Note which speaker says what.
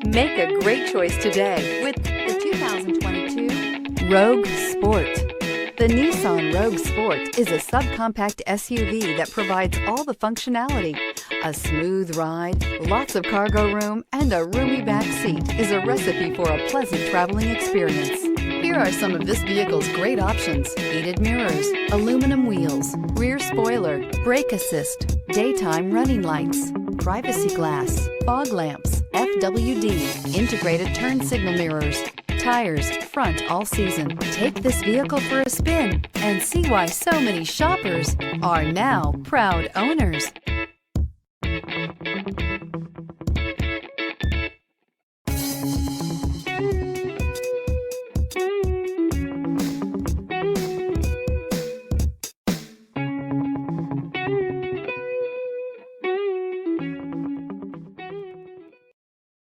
Speaker 1: Make a great choice today with the 2022 Rogue Sport. The Nissan Rogue Sport is a subcompact SUV that provides all the functionality. A smooth ride, lots of cargo room, and a roomy back seat is a recipe for a pleasant traveling experience. Here are some of this vehicle's great options: heated mirrors, aluminum wheels, rear spoiler, brake assist, daytime running lights, privacy glass, fog lamps, FWD, integrated turn signal mirrors, tires, front all season. Take this vehicle for a spin and see why so many shoppers are now proud owners.